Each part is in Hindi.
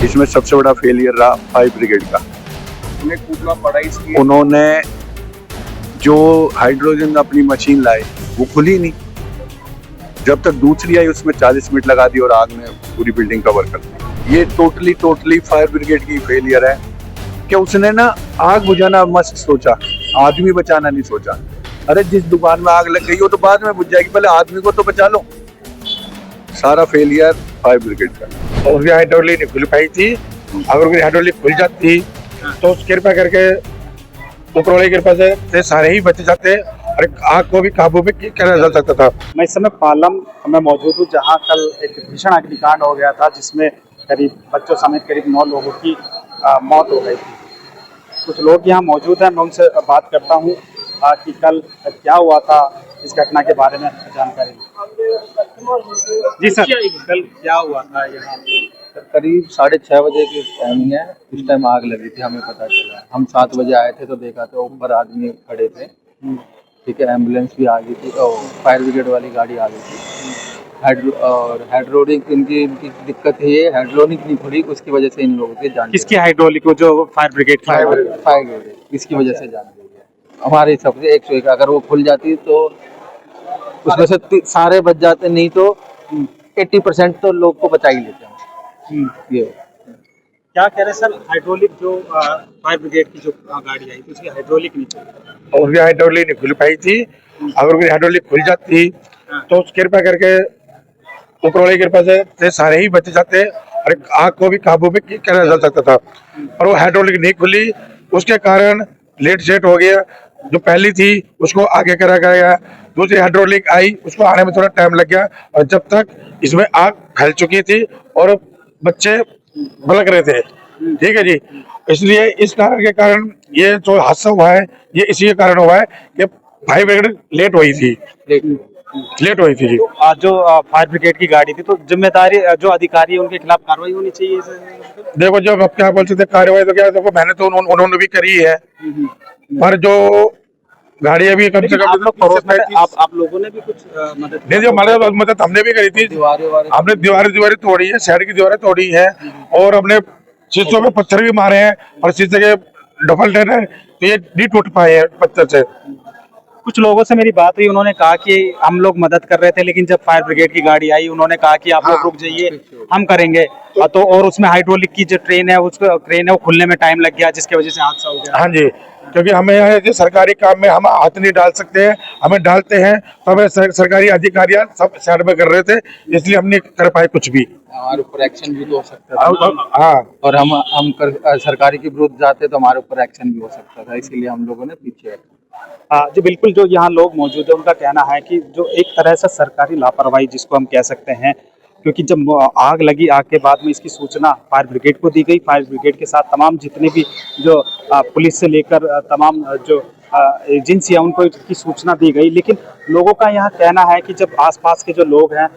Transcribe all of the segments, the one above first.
इसमें सबसे बड़ा फेलियर रहा फायर ब्रिगेड का। उन्हें कूदना पड़ा इसलिए। उन्होंने जो हाइड्रोजन अपनी मशीन लाए वो खुली नहीं, जब तक दूसरी आई उसमें 40 मिनट लगा दी और आग ने पूरी बिल्डिंग कवर कर दी। ये टोटली फायर ब्रिगेड की फेलियर है कि उसने ना आग बुझाना मस्त सोचा, आदमी बचाना नहीं सोचा। अरे जिस दुकान में आग लग गई हो तो बाद में बुझ जाएगी, पहले आदमी को तो बचा लो। सारा फेलियर फायर ब्रिगेड का। उसकी हाइड्रोलिक नहीं खुल पाई थी। अगर उसकी हाइड्रोलिक खुल जाती तो कृपा करके ऊपर वाली कृपा से सारे ही बच जाते और आग को भी काबू में किया जा सकता था। मैं इस समय पालम में मौजूद हूँ, जहाँ कल एक भीषण अग्निकांड हो गया था, जिसमें करीब बच्चों समेत करीब 9 लोगों की मौत हो गई थी। कुछ लोग यहाँ मौजूद हैं, मैं उनसे बात करता हूँ कि कल क्या हुआ था, इस घटना के बारे में जानकारी। जी सर, कल क्या हुआ था यहाँ? करीब 6:30 बजे की टाइमिंग है। उस टाइम आग लगी थी, हमें पता चला। हम 7 बजे आए थे तो देखा तो ऊपर आदमी खड़े थे। ठीक है, एम्बुलेंस भी आ गई थी और फायर ब्रिगेड वाली गाड़ी आ गई थी। हाइड्रोलिक इनकी दिक्कत है, ये हाइड्रोलिक नहीं खुली, उसकी वजह से इन लोगों की जान। किसकी हाइड्रोलिक? जो फायर ब्रिगेड की? फायर ब्रिगेड, इसकी वजह से जान गई है हमारे हिसाब से। 101 अगर वो खुल जाती तो उसमें से सारे बच जाते, नहीं तो 80% तो लोग को बचा ही लेते हैं। ये क्या कह रहे सर, हाइड्रोलिक जो फायर ब्रिगेड की जो गाड़ी आई थी उसकी हाइड्रोलिक नहीं चली? उसकी हाइड्रोलिक नहीं खुल पाई थी। अगर उसकी हाइड्रोलिक खुल जाती तो कृपा करके ऊपर वाली कृपा से सारे ही बच जाते और आग को भी काबू में किया जा सकता था। और वो हाइड्रोलिक नहीं खुली, उसके कारण लेट सेट हो गया। जो पहली थी उसको आगे करा गया, दूसरी हाइड्रोलिक आई, उसको आने में थोड़ा टाइम लग गया। और जब तक इसमें आग फैल चुकी थी और बच्चे भड़क रहे थे। ठीक है जी, इसलिए इस कारण के कारण ये जो हादसा हुआ है ये इसी के कारण हुआ है कि फायर ब्रिगेड लेट हुई थी जी। जो फायर ब्रिगेड की गाड़ी थी, तो जिम्मेदारी जो अधिकारी है उनके खिलाफ कार्रवाई होनी चाहिए सर। देखो, जब अब क्या बोल सकते कार्रवाई तो क्या, देखो मैंने तो उन्होंने भी करी है, पर जो गाड़ी अभी कम से कम आप लोगों ने भी कुछ मदद नहीं, जो हमारे मदद हमने भी करी थी। हमने दीवारें तोड़ी है, साइड की दीवारें तोड़ी है और हमने शीशों में पत्थर भी मारे हैं और शीशे के डबल टेन है तो ये नहीं टूट पाए हैं पत्थर से। कुछ लोगों से मेरी बात हुई, उन्होंने कहा कि हम लोग मदद कर रहे थे, लेकिन जब फायर ब्रिगेड की गाड़ी आई उन्होंने कहा कि आप लोग रुक जाइए, हम करेंगे। तो और उसमें हाइड्रोलिक की जो ट्रेन है वो खुलने में टाइम लग गया, जिसके वजह से हादसा हो गया। हाँ जी, क्योंकि हमें यहाँ सरकारी काम में हम हाथ नहीं डाल सकते हैं, हमें डालते हैं तो हमें सरकारी अधिकारी सब साइड में कर रहे थे, इसलिए हम नहीं कर पाए कुछ भी। हमारे ऊपर एक्शन भी तो हो सकता था। हाँ, और हम सरकारी के विरुद्ध जाते तो हमारे ऊपर एक्शन भी हो सकता था, इसीलिए हम लोगों ने पीछे हटा। जी बिल्कुल, जो यहाँ लोग मौजूद है उनका कहना है कि जो एक तरह से सरकारी लापरवाही जिसको हम कह सकते हैं, क्योंकि जब आग लगी, आग के बाद में इसकी सूचना फायर ब्रिगेड को दी गई। फायर ब्रिगेड के साथ तमाम जितने भी जो पुलिस से लेकर तमाम जो एजेंसियां उनको इसकी सूचना दी गई, लेकिन लोगों का यहाँ कहना है कि जब आसपास के जो लोग हैं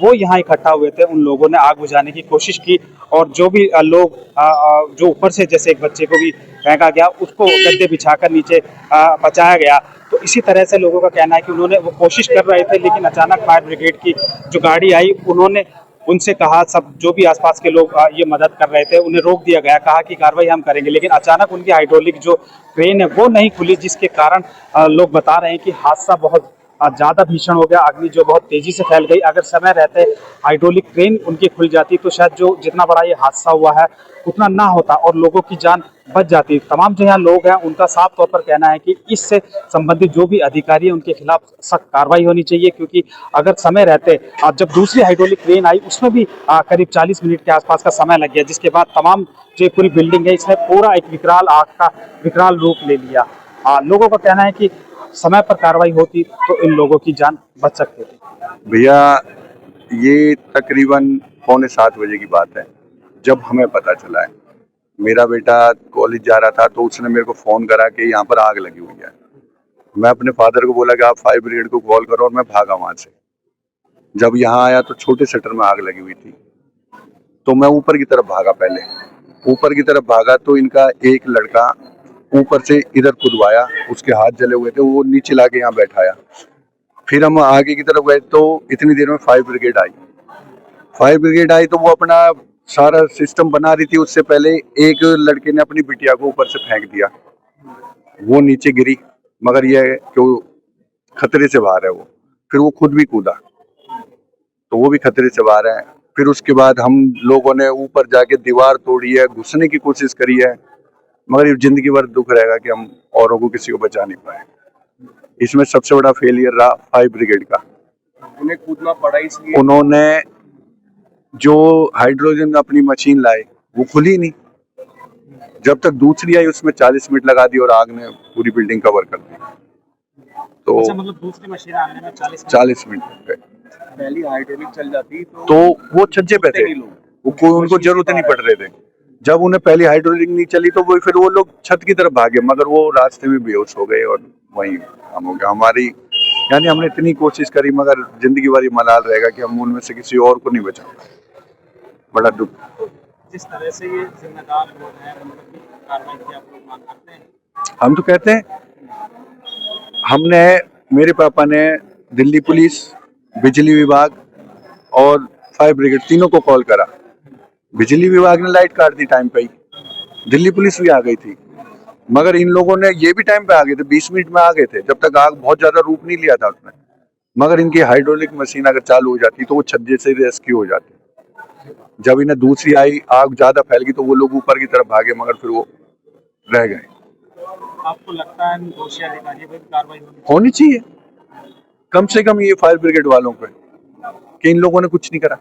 वो यहाँ इकट्ठा हुए थे, उन लोगों ने आग बुझाने की कोशिश की और जो भी लोग जो ऊपर से जैसे एक बच्चे को भी फेंका गया उसको गद्दे बिछाकर नीचे बचाया गया। तो इसी तरह से लोगों का कहना है कि उन्होंने वो कोशिश कर रहे थे, लेकिन अचानक फायर ब्रिगेड की जो गाड़ी आई उन्होंने उनसे कहा, सब जो भी आसपास के लोग ये मदद कर रहे थे उन्हें रोक दिया गया, कहा कि कार्रवाई हम करेंगे, लेकिन अचानक उनकी हाइड्रोलिक जो ट्रेन है वो नहीं खुली, जिसके कारण लोग बता रहे हैं कि हादसा बहुत ज़्यादा भीषण हो गया। अग्नि जो बहुत तेजी से फैल गई। अगर समय रहते हाइड्रोलिक ट्रेन उनकी खुल जाती तो शायद जो जितना बड़ा ये हादसा हुआ है उतना ना होता और लोगों की जान बच जाती। तमाम जो यहाँ लोग हैं उनका साफ तौर पर कहना है कि इससे संबंधित जो भी अधिकारी हैं उनके खिलाफ सख्त कार्रवाई होनी चाहिए, क्योंकि अगर समय रहते जब दूसरी हाइड्रोलिक ट्रेन आई उसमें भी करीब 40 मिनट के आसपास का समय लग गया, जिसके बाद तमाम जो पूरी बिल्डिंग है इसने पूरा एक विकराल आग का विकराल रूप ले लिया। लोगों का कहना है कि समय पर कार्रवाई होती तो इन लोगों की जान बच सकती थी। भैया, ये तकरीबन 6:45 बजे की बात है जब हमें पता चला है। मेरा बेटा कॉलेज जा रहा था तो उसने मेरे को फ़ोन करा कि यहाँ पर आग लगी हुई है। मैं अपने फादर को बोला कि आप फायर ब्रिगेड को कॉल करो और मैं भागा वहाँ से। जब यहाँ आया तो छोटे शटर में आग लगी हुई थी, तो मैं ऊपर की तरफ भागा। पहले ऊपर की तरफ भागा तो इनका एक लड़का ऊपर से इधर कूदवाया, उसके हाथ जले हुए थे, वो नीचे लाके यहाँ बैठाया। फिर हम आगे की तरफ गए तो इतनी देर में फायर ब्रिगेड आई। फायर ब्रिगेड आई तो वो अपना सारा सिस्टम बना रही थी, उससे पहले एक लड़के ने अपनी बिटिया को ऊपर से फेंक दिया, वो नीचे गिरी, मगर यह है कि वो खतरे से बाहर है वो। फिर वो खुद भी कूदा, तो वो भी खतरे से बाहर है। फिर उसके बाद हम लोगों ने ऊपर जाके दीवार तोड़ी है, घुसने की कोशिश करी है, मगर ये जिंदगी भर दुख रहेगा कि हम औरों को किसी को बचा नहीं पाए। इसमें सबसे बड़ा फेलियर रहा फायर ब्रिगेड का। उन्हें कूदना पड़ा इसलिए। उन्होंने जो हाइड्रोजन अपनी मशीन लाए वो खुली नहीं, जब तक दूसरी आई उसमें 40 मिनट लगा दी और आग ने पूरी बिल्डिंग कवर कर दी। तो अच्छा, मतलब दूसरी मशीन आने में 40 मिनट लग गए। पहली हाइड्रोलिक चल जाती तो वो छज्जे पे थे, वो कोई उनको जरूरत नहीं पड़ रहे थे। जब उन्हें पहली हाइड्रोलिक नहीं चली तो वो फिर वो लोग छत की तरफ भागे, मगर वो रास्ते में बेहोश हो गए और वहीं हम हो गया। हमारी यानी हमने इतनी कोशिश करी, मगर जिंदगी भर ये मलाल रहेगा कि हम उनमें से किसी और को नहीं बचा पाए। बड़ा दुख। जिस तरह से ये जिम्मेदार लोग हैं मतलब की कार्रवाई की आप लोग मांग करते हैं? हम तो कहते हैं, हमने, मेरे पापा ने दिल्ली पुलिस, बिजली विभाग और फायर ब्रिगेड तीनों को कॉल करा। बिजली विभाग ने लाइट काट दी टाइम पे ही, दिल्ली पुलिस भी आ गई थी, मगर इन लोगों ने ये भी टाइम पे आ गए थे, 20 मिनट में आ गए थे, जब तक आग बहुत ज्यादा रूप नहीं लिया था उसने। मगर इनकी हाइड्रोलिक मशीन अगर चालू हो जाती तो वो छज्जे से रेस्क्यू हो जाते। जब इन्हें दूसरी आई, आग ज्यादा फैल गई तो वो लोग ऊपर की तरफ भागे, मगर फिर वो रह गए। आपको लगता है दोषी अधिकारियों पर कार्रवाई होनी चाहिए कम से कम ये फायर ब्रिगेड वालों पे, कि इन लोगों ने कुछ नहीं करा,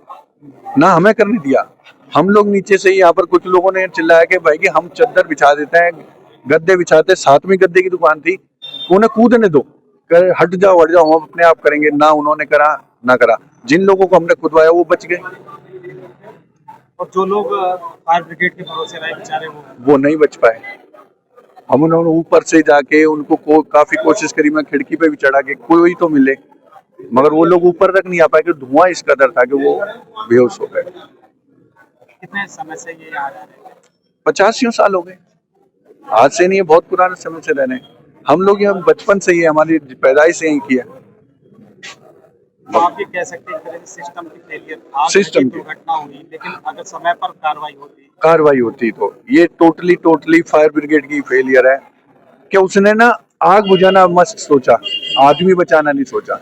ना हमें करने दिया। हम लोग नीचे से ही, यहाँ पर कुछ लोगों ने चिल्लाया कि भाई कि हम चद्दर बिछा देते हैं, गद्दे बिछाते, साथ में गद्दे की दुकान थी, उन्हें कूदने दो, कर हट जाओ हम अपने आप करेंगे। ना उन्होंने करा ना करा, जिन लोगों को हमने खुदवाया वो बच गए, और जो लोग फायर ब्रिगेड के भरोसे रहे बेचारे वो नहीं बच पाए। हम उन्होंने ऊपर से जाके उनको काफी कोशिश करी, मैं खिड़की पे भी चढ़ा के कोई तो मिले, मगर वो लोग ऊपर तक नहीं आ पाए कि धुआं इस कदर था कि वो बेहोश हो गए। कितने समय से ये आ रहे हैं? 85 साल हो गए, आज से नहीं है, बहुत पुराने समय से रह रहे हैं हम लोग। यहाँ बचपन से ही है, हमारी पैदाइश यहीं की है। तो आप ये कह सकते हैं एक तरह से सिस्टम की फेलियर, सिस्टम की दुर्घटना हुई, लेकिन अगर समय पर कार्रवाई होती तो ये टोटली फायर ब्रिगेड की फेलियर है कि उसने ना आग बुझाना मस्त सोचा, आदमी बचाना नहीं सोचा।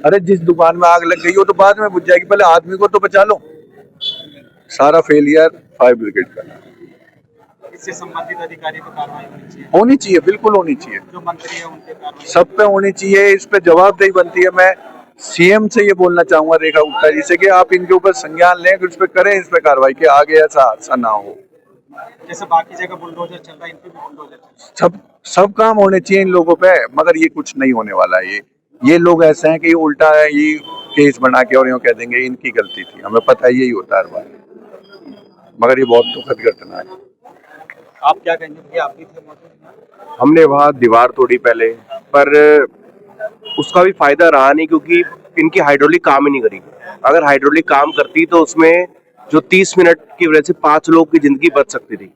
अरे जिस दुकान में आग लग गई हो तो बाद में बुझ जाएगी, पहले आदमी को तो बचा लो। सारा फेलियर फायर ब्रिगेड का। इससे संबंधित अधिकारी पर कार्रवाई होनी चाहिए, बिल्कुल होनी चाहिए, जो मंत्री है उनके कार्रवाई सब पे होनी चाहिए। इस पे जवाबदेही बनती है। मैं सीएम से ये बोलना चाहूंगा, रेखा गुप्ता जी से, कि आप इनके ऊपर संज्ञान लें, इस पे करें, इस पे कार्रवाई कि आगे ऐसा ना हो। जैसे बाकी जगह बुलडोजर चल रहा है, इन पे भी बुलडोजर चल रहा है। सब काम होने चाहिए इन लोगों पे, मगर ये कुछ नहीं होने वाला है। ये लोग ऐसे हैं कि ये उल्टा है, ये केस बना के और यूँ कह देंगे इनकी गलती थी। हमें पता है यही होता है हर बार, मगर ये बहुत दुखद घटना है। आप क्या कहेंगे भैया, आप भी थे मौजूद? हमने वहाँ दीवार तोड़ी पहले, पर उसका भी फायदा रहा नहीं, क्योंकि इनकी हाइड्रोलिक काम ही नहीं करी। अगर हाइड्रोलिक काम करती तो उसमें जो 30 मिनट की वजह से 5 लोग की जिंदगी बच सकती थी,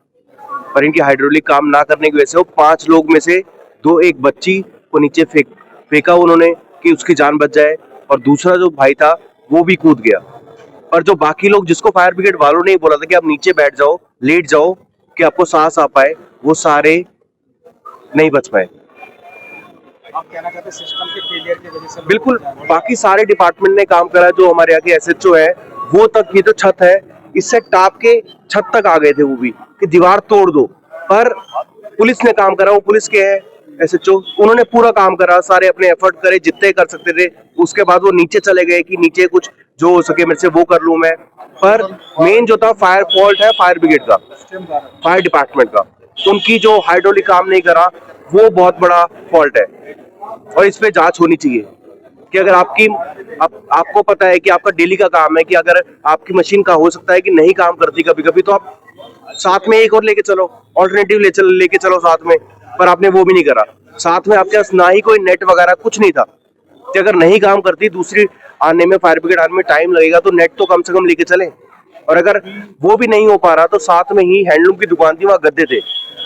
पर इनकी हाइड्रोलिक काम ना करने की वजह से वो 5 लोग में से एक बच्ची को नीचे फेंका उन्होंने कि उसकी जान बच जाए, और दूसरा जो भाई था वो भी कूद गया। और जो बाकी लोग, जिसको फायर ब्रिगेड वालों ने बोला था कि आप नीचे बैठ जाओ, लेट जाओ कि आपको सांस आ पाए, वो सारे नहीं बच पाए। आप कहना चाहते हैं सिस्टम के फेलियर की वजह से? बिल्कुल, बाकी सारे डिपार्टमेंट ने काम करा। जो हमारे यहाँ के एसएचओ है वो तक, ये जो छत है इससे टाप के छत तक आ गए थे वो भी, कि दीवार तोड़ दो, पर पुलिस ने काम करा। वो पुलिस के है एसएचओ, उन्होंने पूरा काम करा, सारे अपने एफर्ट करे जितने कर सकते थे। उसके बाद वो नीचे चले गए कि नीचे कुछ जो हो सके मेरे से वो कर लूं मैं, पर मेन जो था फायर फॉल्ट है फायर ब्रिगेड का, फायर डिपार्टमेंट का। उनकी जो हाइड्रोलिक काम नहीं करा वो बहुत बड़ा फॉल्ट है, और इस पे जांच होनी चाहिए कि अगर आपको पता है कि आपका डेली का काम है कि अगर आपकी मशीन का हो सकता है कि नहीं काम करती कभी कभी, तो आप साथ में एक और लेके चलो, ऑल्टरनेटिव लेके चलो साथ में, पर आपने वो भी नहीं करा। साथ में आपके पास ना ही कोई नेट वगैरह कुछ नहीं था कि अगर नहीं काम करती, दूसरी आने में, फायर ब्रिगेड आने में टाइम लगेगा, तो नेट तो कम से कम लेके चले। और अगर वो भी नहीं हो पा रहा तो साथ में ही हैंडलूम की दुकान थी, वहां गद्दे थे,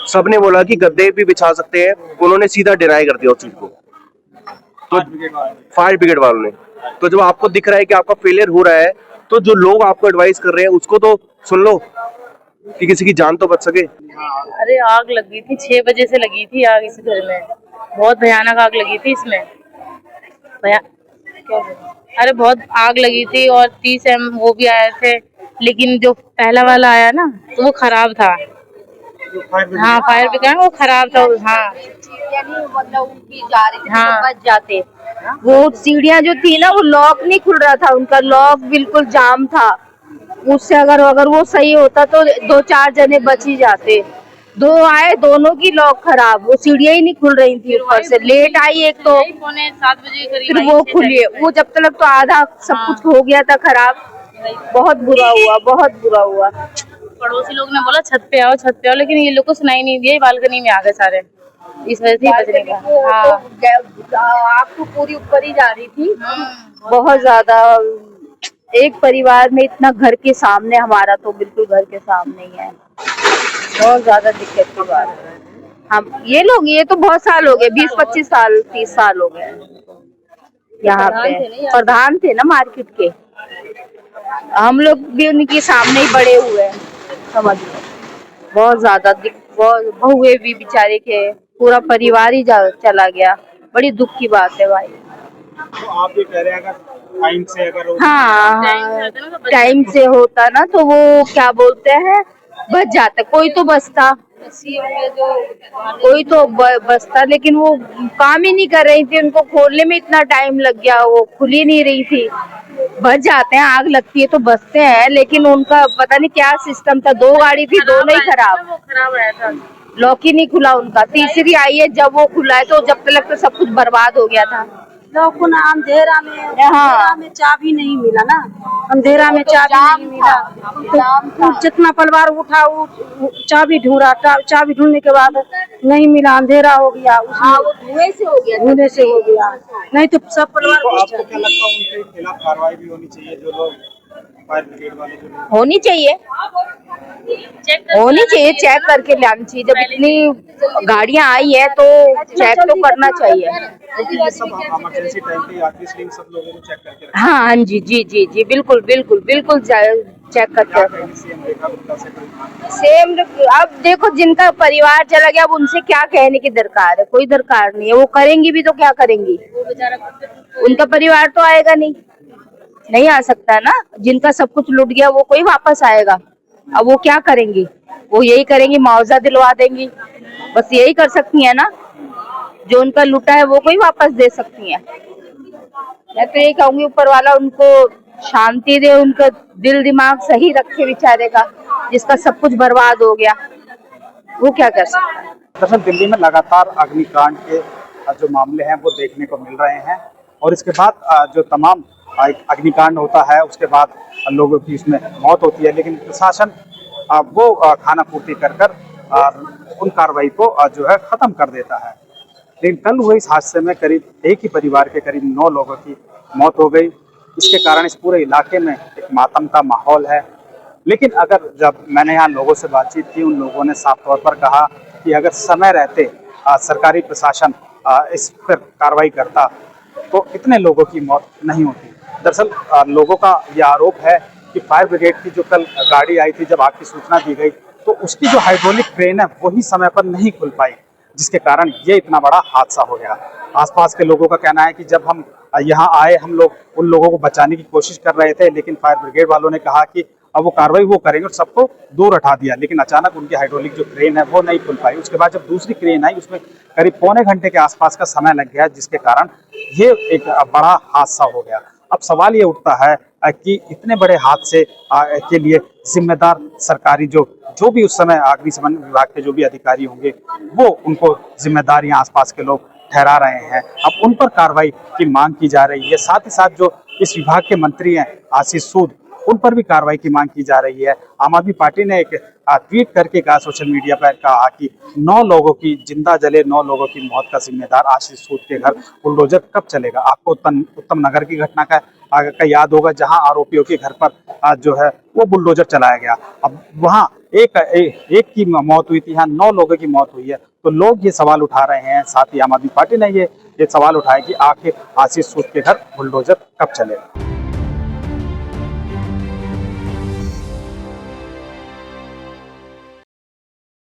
सबने बोला कि गद्दे भी बिछा सकते हैं, उन्होंने सीधा डिनाई कर दिया उस चीज को, तो फायर ब्रिगेड वालों ने। तो जब आपको दिख रहा है कि आपका फेलियर हो रहा है, तो जो लोग आपको एडवाइस कर रहे हैं उसको तो सुन लो कि किसी की जान तो बच सके। अरे आग लगी थी, 6 बजे से लगी थी आग इस घर में। बहुत भयानक आग लगी थी इसमें। क्या बोलूं? अरे बहुत आग लगी थी और 30 वो भी आए थे, लेकिन जो पहला वाला आया ना तो वो खराब था। हाँ, फायर ब्रिगेड वो खराब था। हाँ मतलब उनकी जा रही थी हाँ। तो बच जाते। वो सीढ़ियाँ जो थी ना वो लॉक नहीं खुल रहा था, उनका लॉक बिल्कुल जाम था। उससे अगर वो सही होता तो 2-4 जने बच ही जाते। 2 आए, दोनों की लॉक खराब, वो सीढ़ियाँ ही नहीं खुल रही थी, ऊपर से लेट आई एक तो, पौने 7 बजे के करीब फिर वो खुली। वो जब तक तो आधा सब कुछ हो गया था खराब। बहुत बुरा हुआ, बहुत बुरा हुआ। पड़ोसी लोग ने बोला छत पे आओ, लेकिन ये लोग को सुनाई नहीं दिया, बालकनी में आ गए सारे। इस वजह से बचने का। हाँ, आग तो पूरी ऊपर ही जा रही थी, बहुत ज्यादा। एक परिवार में इतना घर के सामने, हमारा तो बिल्कुल घर के सामने ही है। बहुत ज्यादा दिक्कत की बात है। हम ये तो बहुत साल हो गए, 20-25 साल 30 साल हो गए यहाँ पे। प्रधान थे ना मार्केट के, हम लोग भी उनके सामने ही बड़े हुए हैं, समझ लो। बहुत ज्यादा बहुए भी बेचारे के, पूरा परिवार ही चला गया। बड़ी दुख की बात है भाई। तो आप ये कह रहे हैं अगर टाइम से हाँ, टाइम से होता ना तो वो क्या बोलते हैं, बच जाता। कोई तो बचता, कोई तो बचता, लेकिन वो काम ही नहीं कर रही थी। उनको खोलने में इतना टाइम लग गया, वो खुल ही नहीं रही थी। बच जाते हैं, आग लगती है तो बचते हैं, लेकिन उनका पता नहीं क्या सिस्टम था। 2 गाड़ी थी, दोनों ही खराब आया था। लॉक ही नहीं खुला उनका। तीसरी आई है, जब वो खुला है तो जब तक तो सब कुछ बर्बाद हो गया था। लोग अंधेरा में चाबी नहीं मिला ना, अंधेरा में चाबी नहीं मिला तो जितना परिवार उठा वो चाबी ढूंढा, चाबी ढूंढने के बाद नहीं मिला, अंधेरा हो गया। वो धुएं से हो गया, नहीं तो सब परिवार तो आपको क्या लगता है उनके खिलाफ कार्रवाई भी होनी चाहिए, जो लोग फायर ब्रिगेड वाले जो लोग? होनी चाहिए, चेक करके लानी चाहिए। जब इतनी गाड़ियां आई है तो चेक तो करना चाहिए। क्योंकि ये सब इमरजेंसी टाइम पे आखिरी सीन सब लोगों को चेक करके रखना हाँ हाँ जी, बिल्कुल चेक करके है। सेम। अब देखो, जिनका परिवार चला गया अब उनसे क्या कहने की दरकार है, कोई दरकार नहीं है। वो करेंगी भी तो क्या करेंगी, उनका परिवार तो आएगा नहीं आ सकता ना। जिनका सब कुछ लूट गया वो कोई वापस आएगा? अब वो क्या करेंगी? वो यही करेंगी, मुआवजा दिलवा देंगी, बस यही कर सकती है ना। जो उनका लूटा है वो कोई वापस दे सकती है। मैं तो ये कहूंगी ऊपर वाला उनको शांति दे, उनका दिल दिमाग सही रखे बेचारे का, जिसका सब कुछ बर्बाद हो गया, वो क्या कर सकता है। दरअसल दिल्ली में लगातार अग्निकांड के जो मामले हैं वो देखने को मिल रहे हैं, और इसके बाद जो तमाम अग्निकांड होता है उसके बाद लोगों की इसमें मौत होती है, लेकिन प्रशासन वो खाना पूर्ति कर उन कार्रवाई को जो है खत्म कर देता है। लेकिन कल हुए इस हादसे में करीब एक ही परिवार के करीब 9 लोगों की मौत हो गई। इसके कारण इस पूरे इलाके में एक मातम का माहौल है। लेकिन अगर जब मैंने यहाँ लोगों से बातचीत की, उन लोगों ने साफ तौर पर कहा कि अगर समय रहते सरकारी प्रशासन इस पर कार्रवाई करता तो इतने लोगों की मौत नहीं होती। दरअसल लोगों का ये आरोप है कि फायर ब्रिगेड की जो कल गाड़ी आई थी, जब आग की सूचना दी गई तो उसकी जो हाइड्रोलिक क्रेन है वही समय पर नहीं खुल पाई, जिसके कारण ये इतना बड़ा हादसा हो गया। आसपास के लोगों का कहना है कि जब हम यहाँ आए, हम लोग उन लोगों को बचाने की कोशिश कर रहे थे, लेकिन फायर ब्रिगेड वालों ने कहा कि अब वो कार्रवाई वो करेंगे और सबको दूर हटा दिया। लेकिन अचानक उनकी हाइड्रोलिक जो क्रेन है वो नहीं खुल पाई। उसके बाद जब दूसरी क्रेन आई उसमें करीब पौने घंटे के आसपास का समय लग गया, जिसके कारण ये एक बड़ा हादसा हो गया। अब सवाल ये उठता है कि इतने बड़े हादसे के लिए जिम्मेदार सरकारी जो भी उस समय अग्निशमन विभाग के जो भी अधिकारी होंगे वो उनको जिम्मेदार यहाँ आसपास के लोग ठहरा रहे हैं। अब उन पर कार्रवाई की मांग की जा रही है। साथ ही साथ जो इस विभाग के मंत्री हैं आशीष सूद, उन पर भी कार्रवाई की मांग की जा रही है। आम आदमी पार्टी ने एक ट्वीट करके कहा सोशल मीडिया पर, कहा कि 9 लोगों की जिंदा जले 9 लोगों की मौत का जिम्मेदार आशीष सूद के घर बुलडोजर कब चलेगा। आपको उत्तम नगर की घटना का याद होगा, जहां आरोपियों के घर पर जो है वो बुलडोजर चलाया गया। अब वहां एक की मौत हुई थी, यहाँ 9 लोगों की मौत हुई है। तो लोग ये सवाल उठा रहे हैं, साथ ही आम आदमी पार्टी ने ये सवाल उठाया कि आखिर आशीष सूद के घर बुलडोजर कब चलेगा।